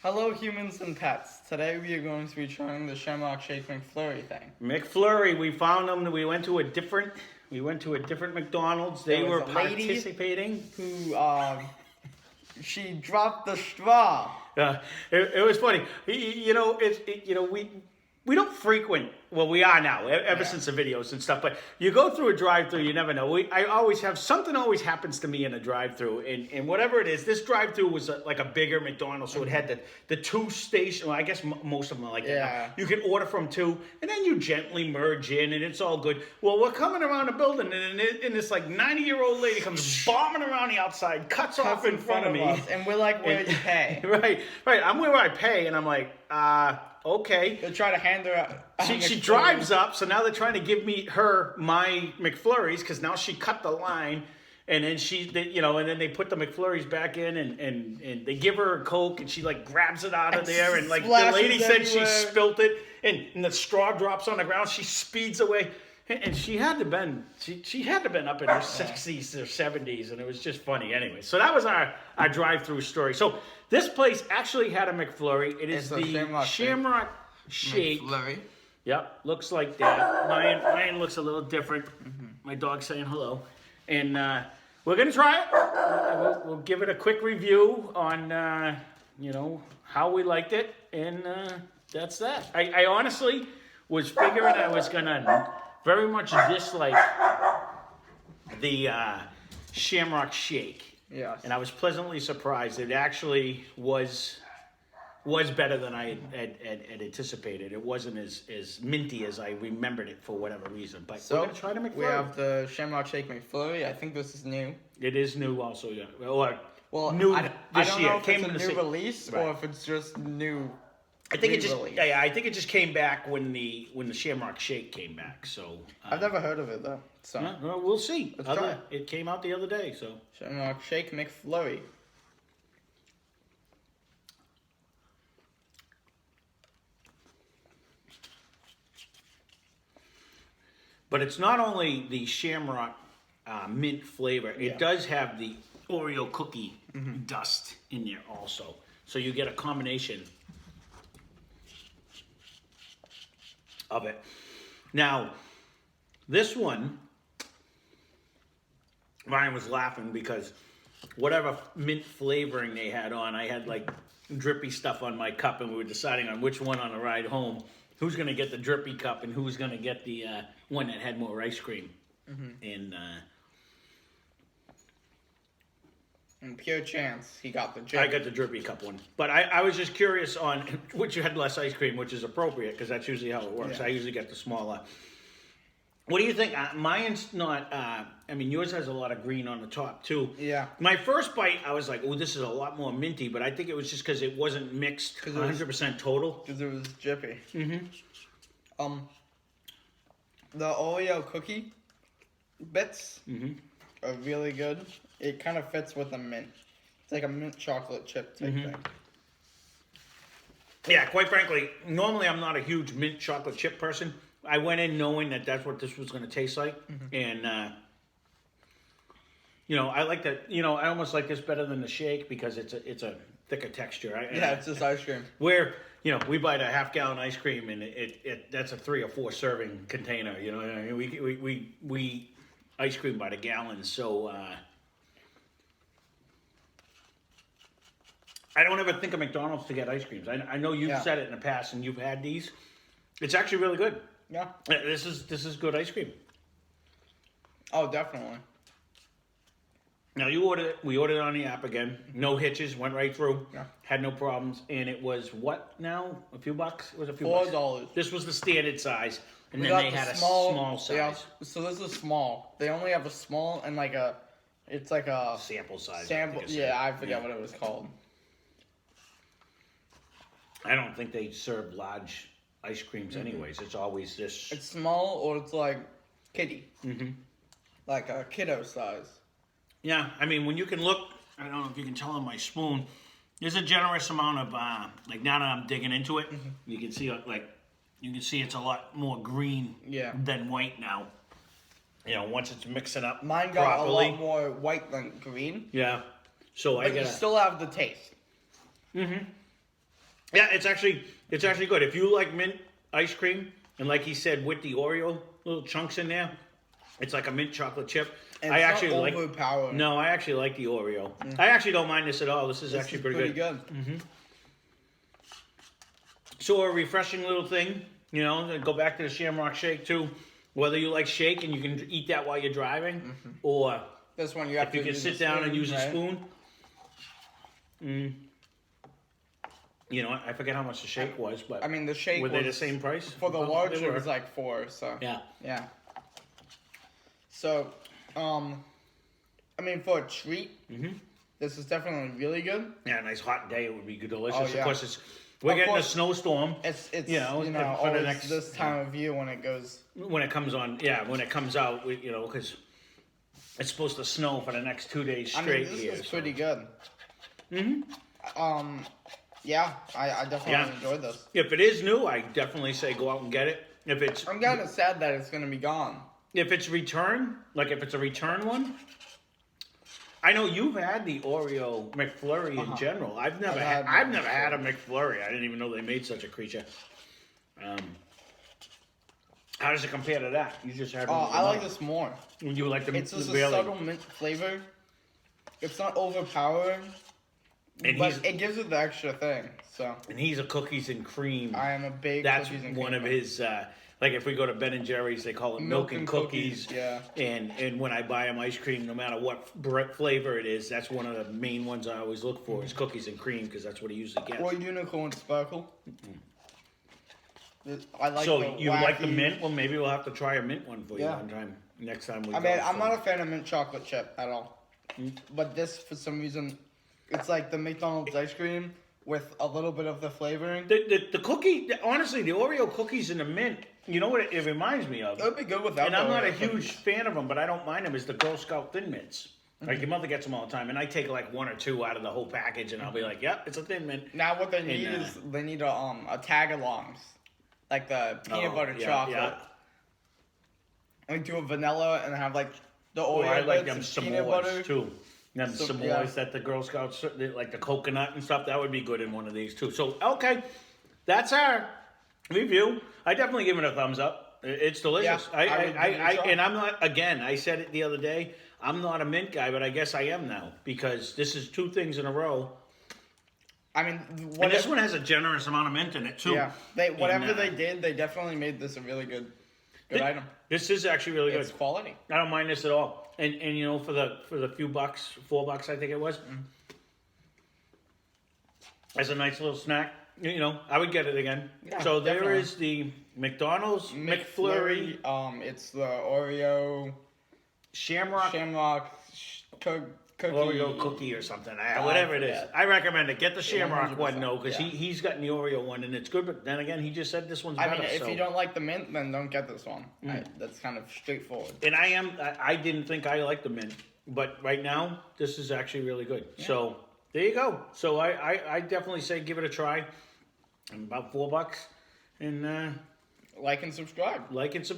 Hello, humans and pets. Today we are going to be trying the Shamrock Shake McFlurry thing. McFlurry, we found them. We went to a different McDonald's. They were participating. Who she dropped the straw. It was funny. We don't frequent. Well, we are now, ever since the videos and stuff. But you go through a drive-through, you never know. I always have something. Always happens to me in a drive-through, and whatever it is, this drive-through was like a bigger McDonald's, so it had the two station. Well, I guess most of them are like that. You can order from two, and then you gently merge in, and it's all good. Well, we're coming around the building, and this like 90-year-old lady comes bombing around the outside, cuts off in front of me, and we're like, where you pay? Right. I'm where I pay, and I'm like, okay. They'll try to hand her. She drives up, so now they're trying to give my McFlurries because now she cut the line, and then and then they put the McFlurries back in, and they give her a Coke, and she like grabs it out of there, and like the lady said she spilt it, and the straw drops on the ground. She speeds away, and she had to been up in her 60s or 70s, and it was just funny anyway. So that was our drive-through story. So this place actually had a McFlurry. It's the Shamrock Shake. McFlurry. Yep, looks like that. Mine looks a little different. My dog's saying hello. And we're going to try it. We'll give it a quick review on, how we liked it. And that's that. I honestly was figuring I was going to very much dislike the Shamrock Shake. Yes. And I was pleasantly surprised. It actually was better than I had anticipated. It wasn't as minty as I remembered it for whatever reason. But we're going to try to McFlurry. We have the Shamrock Shake McFlurry. I think this is new. It is new also, yeah. Well, new this I don't year. know if it's a new release or if it's just new. I think I think it just came back when the Shamrock Shake came back. So I've never heard of it though. So well, we'll see. Let's try. It came out the other day. So Shamrock Shake McFlurry. But it's not only the Shamrock mint flavor. It does have the Oreo cookie dust in there also. So you get a combination of it. Now, this one, Ryan was laughing because whatever mint flavoring they had on, I had like drippy stuff on my cup, and we were deciding on which one on the ride home. Who's going to get the drippy cup and who's going to get the one that had more ice cream. And pure chance, he got the drippy. I got the drippy cup one. But I was just curious on which had less ice cream, which is appropriate because that's usually how it works. I usually get the smaller. What do you think? Mine's not, yours has a lot of green on the top too. Yeah. My first bite, I was like, oh, this is a lot more minty, but I think it was just because it wasn't mixed 100% total. Because it was drippy. The Oreo cookie bits are really good. It kind of fits with the mint. It's like a mint chocolate chip type thing. Yeah, quite frankly, normally I'm not a huge mint chocolate chip person. I went in knowing that that's what this was going to taste like. And, I like that. I almost like this better than the shake because it's a thicker texture. It's just ice cream. Where, we buy the half-gallon ice cream and that's a 3 or 4 serving container. We ice cream by the gallon. So I don't ever think of McDonald's to get ice creams. I know you've said it in the past and you've had these. It's actually really good. Yeah. This is good ice cream. Oh, definitely. Now we ordered it on the app again. No hitches, went right through. Yeah. Had no problems. And it was what now? A few bucks? It was a few bucks. $4. This was the standard size. And then they had a small size. Yeah, so this is small. They only have a small and it's like a sample size. I forget what it was called. I don't think they serve large ice creams anyways. It's always this. It's small or it's like kitty. Like a kiddo size. Yeah, when you can look, I don't know if you can tell on my spoon, there's a generous amount of, now that I'm digging into it, you can see it's a lot more green than white now. Once it's mixing up Mine got properly. A lot more white than green. Yeah. So but you still have the taste. Yeah, it's actually good. If you like mint ice cream, and like he said, with the Oreo little chunks in there, it's like a mint chocolate chip. And I it's actually not like. overpowering. No, I actually like the Oreo. I actually don't mind this at all. This is actually pretty good. So a refreshing little thing, you know. Go back to the Shamrock Shake too. Whether you like shake and you can eat that while you're driving, or this one you have if you to can use sit a down spoon, and use a right? spoon. You know, I forget how much the shake was, but I mean, the shake were they the was- same price? For the Well, large, they it were. was like 4. So Yeah. So, I mean, for a treat, this is definitely really good. Yeah, a nice hot day, it would be delicious. Oh, yeah. Of course, we're Of getting course. a snowstorm. It's You know, for the always next- this time of year when it goes. When it comes on, when it comes out, you know, because it's supposed to snow for the next 2 days I straight mean, this here. is so. pretty good. Yeah, I definitely enjoyed this. If it is new, I definitely say go out and get it. If it's I'm kind of sad that it's gonna be gone. if it's return, like if it's a return one, I know you've had the Oreo McFlurry in general. I've never I've had had a McFlurry. I didn't even know they made such a creature. How does it compare to that? You just had. I like this more. You like the It's just really, a subtle mint flavor. It's not overpowering, and but it gives it the extra thing. So he's a cookies and cream. I am a big. That's cookies and one cream of his. Like if we go to Ben and Jerry's, they call it milk and cookies. Yeah. And when I buy them ice cream, no matter what flavor it is, that's one of the main ones I always look for is cookies and cream because that's what he usually gets. Or unicorn sparkle. I like. So the you like the wacky- mint? Well, maybe we'll have to try a mint one for you Yeah. one time. Next time we. I go, mean, I'm so. not a fan of mint chocolate chip at all. But this, for some reason, it's like the McDonald's ice cream with a little bit of the flavoring. The cookie. Honestly, the Oreo cookies and the mint. You know what it reminds me of? It would be good without. And the I'm not a Oreo huge cookies. fan of them, but I don't mind them. Is the Girl Scout Thin Mints. Like your mother gets them all the time, and I take like 1 or 2 out of the whole package, and I'll be like, "Yep, it's a Thin Mint." Now what they need And, is they need a tag alongs, like the peanut butter chocolate. Yeah. Like do a vanilla and have like the Oh, Oreo I like bits them and peanut butter. s'mores too. Them Some- s'mores yeah. that the Girl Scouts, like the coconut and stuff, that would be good in one of these too. So, okay, that's our review. I definitely give it a thumbs up. It's delicious. Yeah, I would give it a try. And I'm not, again, I said it the other day, I'm not a mint guy, but I guess I am now because this is 2 things in a row. I mean, And this one has a generous amount of mint in it too. Yeah, whatever And, they did, they definitely made this a really good item. This is actually really good. It's quality. I don't mind this at all. And you know, for the few bucks, $4 I think it was. As a nice little snack, you know, I would get it again. Yeah, So there definitely. is the McDonald's McFlurry It's the Oreo Shamrock cookie. Oreo cookie or something. Whatever it is. I recommend it. Get the Shamrock 100%, one though, because yeah. he's gotten the Oreo one and it's good. But then again, he just said this one's I better. mean, if so. you don't like the mint, then don't get this one. That's kind of straightforward. And I didn't think I liked the mint, but right now this is actually really good. Yeah. So there you go. So I definitely say give it a try. About $4, and Like and subscribe. like and subscribe.